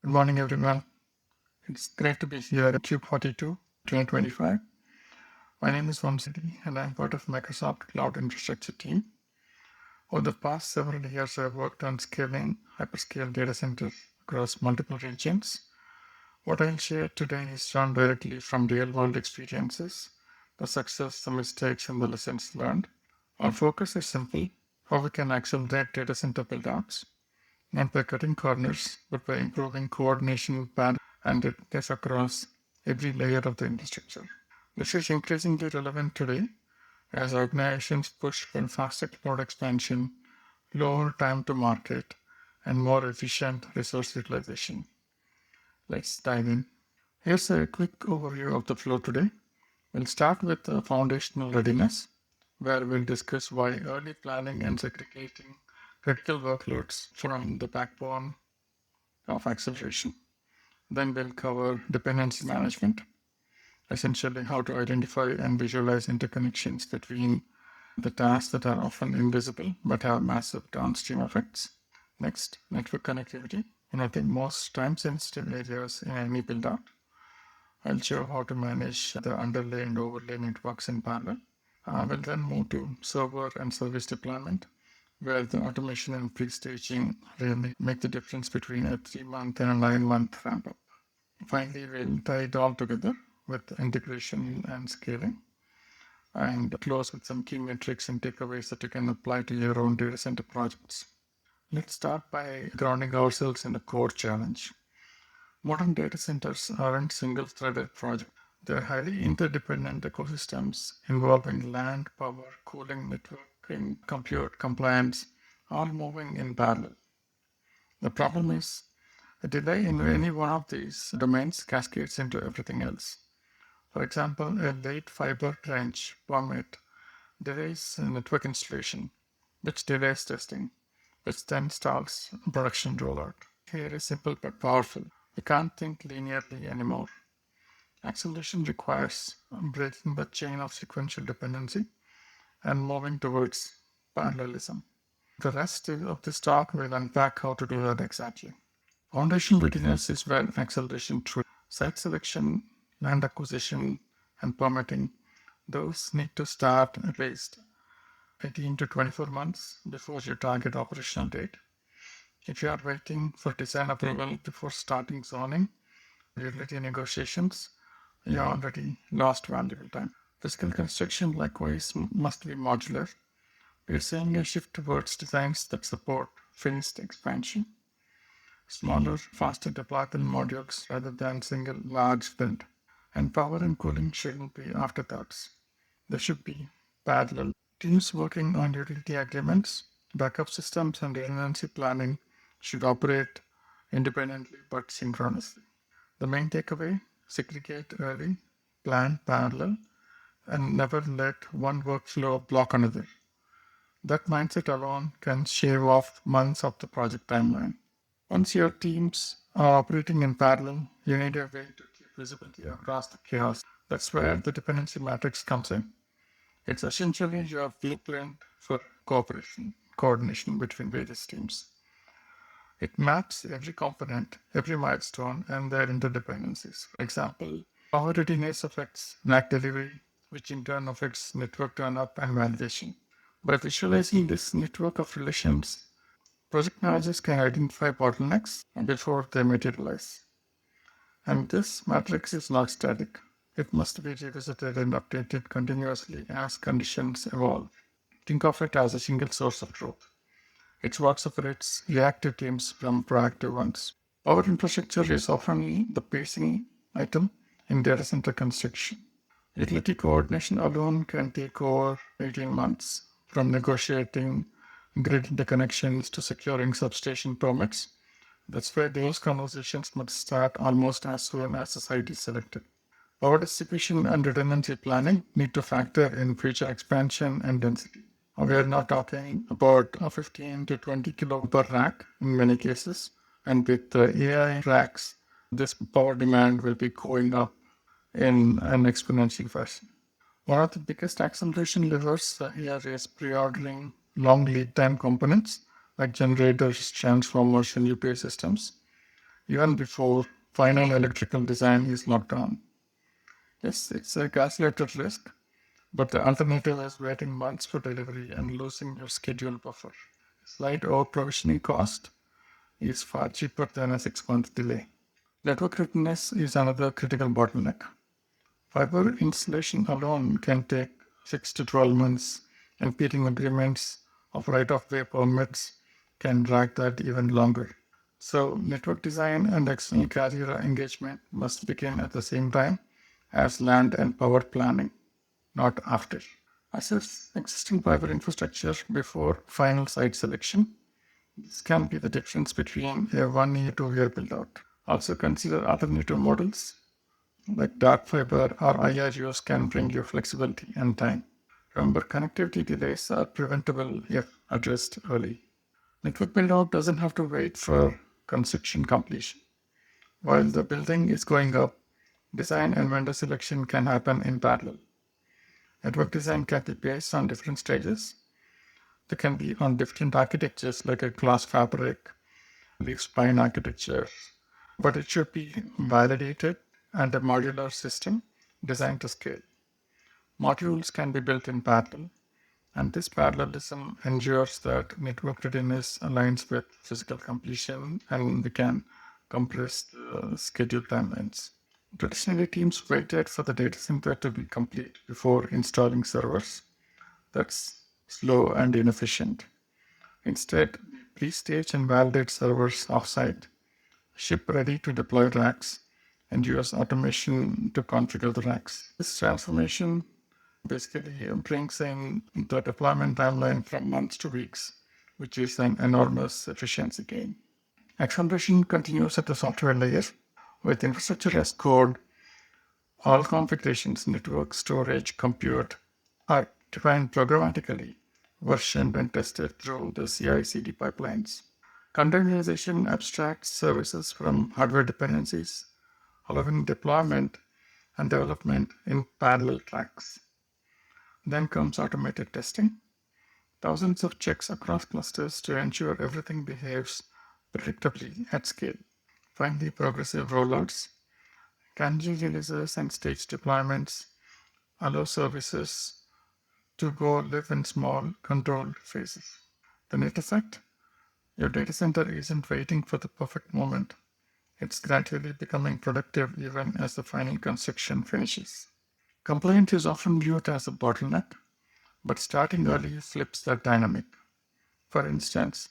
Good morning, everyone. It's great to be here at Conf42 2025. My name is Vamsi, and I'm part of Microsoft Cloud Infrastructure team. Over the past several years, I've worked on scaling hyperscale data centers across multiple regions. What I'll share today is drawn directly from real-world experiences, the success, the mistakes, and the lessons learned. Our focus is simple: how we can accelerate data center buildouts, not by cutting corners, but by improving coordination, bandwidth, and readiness across every layer of the infrastructure. This is increasingly relevant today as organizations push for faster cloud expansion, lower time to market, and more efficient resource utilization. Let's dive in. Here's a quick overview of the flow today. We'll start with foundational readiness, where we'll discuss why early planning and segregating critical workloads from the backbone of acceleration. Then we'll cover dependency management, essentially how to identify and visualize interconnections between the tasks that are often invisible but have massive downstream effects. Next, network connectivity. In I think most time-sensitive areas in any build-out. I'll show how to manage the underlay and overlay networks in parallel. We'll then move to server and service deployment, where the automation and pre-staging really make the difference between a 3-month and a 9-month ramp-up. Finally, we'll tie it all together with integration and scaling, and close with some key metrics and takeaways that you can apply to your own data center projects. Let's start by grounding ourselves in the core challenge. Modern data centers aren't single-threaded projects. They're highly interdependent ecosystems involving land, power, cooling, networking, compute, compliance, all moving in parallel. The problem is, a delay in any one of these domains cascades into everything else. For example, a late fiber trench permit delays network installation, which delays testing, which then stalls production rollout. Here is simple but powerful. We can't think linearly anymore. Acceleration requires breaking the chain of sequential dependency and moving towards parallelism. The rest of this talk will unpack how to do that exactly. Foundational readiness is where acceleration through site selection, land acquisition, and permitting, those need to start at least 18 to 24 months before your target operational date. If you are waiting for design approval before starting zoning, utility negotiations, you already lost valuable time. Physical construction, likewise, must be modular. We're seeing a shift towards designs that support phased expansion, smaller, faster deployable modules rather than single large build. And power and cooling shouldn't be afterthoughts. They should be parallel. Teams working on utility agreements, backup systems, and redundancy planning should operate independently but synchronously. The main takeaway: segregate early, plan parallel, and never let one workflow block another. That mindset alone can shave off months of the project timeline. Once your teams are operating in parallel, you need a way to keep visibility across the chaos. That's where the dependency matrix comes in. It's essentially your blueprint for coordination between various teams. It maps every component, every milestone, and their interdependencies. For example, power readiness affects NAC delivery, which in turn affects network turnup and validation. By visualizing this network of relations, project managers can identify bottlenecks before they materialize. And this matrix is not static. It must be revisited and updated continuously as conditions evolve. Think of it as a single source of truth. It's what separates reactive teams from proactive ones. Our infrastructure is often the pacing item in data center construction. Utility coordination alone can take over 18 months, from negotiating grid interconnections to securing substation permits. That's where those conversations must start almost as soon as the site is selected. Power distribution and redundancy planning need to factor in future expansion and density. We are not talking about a 15 to 20 kilo per rack in many cases, and with the AI racks, this power demand will be going up in an exponential fashion. One of the biggest acceleration levers here is pre-ordering long lead time components like generators, transformers, and UPS systems. even before final electrical design is locked down. Yes, it's a calculated risk, but the alternative is waiting months for delivery and losing your schedule buffer. Slight over-provisioning cost is far cheaper than a 6-month delay. Network readiness is another critical bottleneck. Fiber installation alone can take 6 to 12 months, and peering agreements of right-of-way permits can drag that even longer. So, network design and external carrier engagement must begin at the same time as land and power planning, not after. Assess existing fiber infrastructure before final site selection. This can be the difference between a 1 year, 2 year build out. Also consider alternative models like dark fiber or IRUs can bring you flexibility and time. Remember, connectivity delays are preventable if addressed early. Network build out doesn't have to wait for construction completion. While the building is going up, design and vendor selection can happen in parallel. Network design can be based on different stages. They can be on different architectures like a glass fabric, leaf spine architecture, but it should be validated and a modular system designed to scale. Modules can be built in parallel, and this parallelism ensures that network readiness aligns with physical completion and we can compress the schedule timelines. Traditionally, teams waited for the data center to be complete before installing servers. That's slow and inefficient. Instead, pre-stage and validate servers offsite, ship ready to deploy racks, and use automation to configure the racks. This transformation basically brings in the deployment timeline from months to weeks, which is an enormous efficiency gain. Acceleration continues at the software layer. With infrastructure as code, all configurations, network, storage, compute, are defined programmatically, versioned and tested through the CI/CD pipelines. Containerization abstracts services from hardware dependencies, allowing deployment and development in parallel tracks. Then comes automated testing, thousands of checks across clusters to ensure everything behaves predictably at scale. Finally, progressive rollouts, canary releases and stage deployments allow services to go live in small, controlled phases. The net effect? Your data center isn't waiting for the perfect moment. It's gradually becoming productive even as the final construction finishes. Compliance is often viewed as a bottleneck, but starting early flips that dynamic. For instance,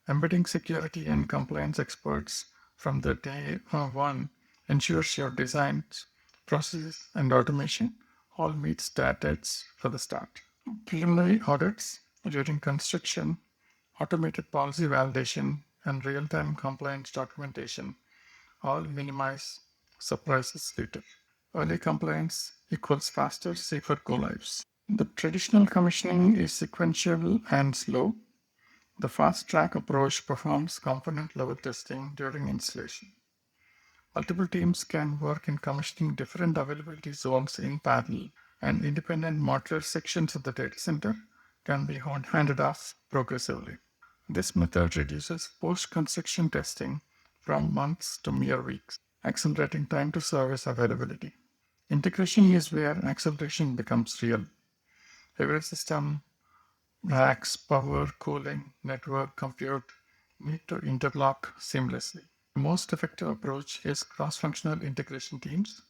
embedding security and compliance experts from the day one ensures your designs, processes, and automation all meet standards for the start. Preliminary audits during construction, automated policy validation, and real-time compliance documentation all minimize surprises later. Early compliance equals faster, safer go-lives. The traditional commissioning is sequential and slow. The fast track approach performs component level testing during installation. Multiple teams can work in commissioning different availability zones in parallel, and independent modular sections of the data center can be handed off progressively. This method reduces post-construction testing from months to mere weeks, accelerating time to service availability. Integration is where acceleration becomes real. Every system, racks, power, cooling, network, compute need to interlock seamlessly. The most effective approach is cross-functional integration teams.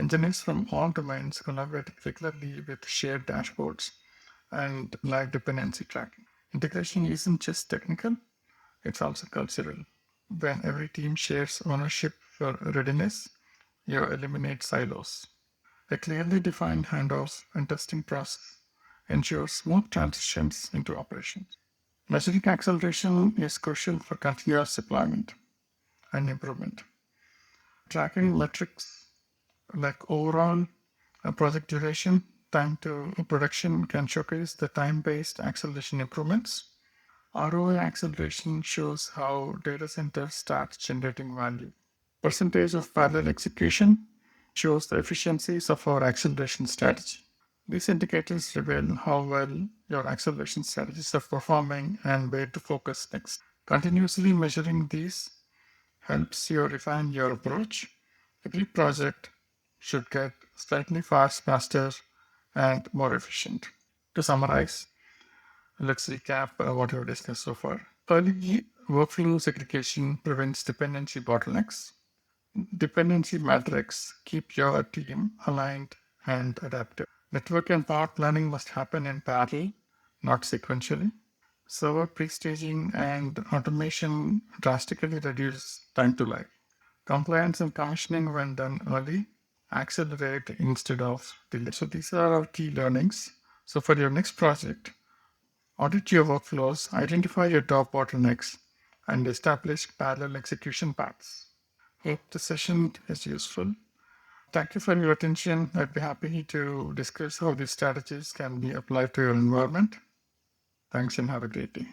Engineers from all domains collaborate regularly with shared dashboards and live dependency tracking. Integration isn't just technical, it's also cultural. When every team shares ownership for readiness, you eliminate silos. A clearly defined handoff and testing process ensures smooth transitions into operations. Measuring acceleration is crucial for continuous deployment and improvement. Tracking metrics like overall project duration, time to production can showcase the time-based acceleration improvements. ROI acceleration shows how data center starts generating value. Percentage of parallel execution shows the efficiencies of our acceleration strategy. These indicators reveal how well your acceleration strategies are performing and where to focus next. Continuously measuring these helps you refine your approach. Every project should get slightly faster and more efficient. To summarize, let's recap what we've discussed so far. Early workflow segregation prevents dependency bottlenecks. Dependency metrics keep your team aligned and adaptive. Network and power planning must happen in parallel, not sequentially. Server pre-staging and automation drastically reduce time to live. Compliance and commissioning, when done early, accelerate instead of delay. So these are our key learnings. So for your next project, audit your workflows, identify your top bottlenecks, and establish parallel execution paths. Hope the session is useful. Thank you for your attention. I'd be happy to discuss how these strategies can be applied to your environment. Thanks and have a great day.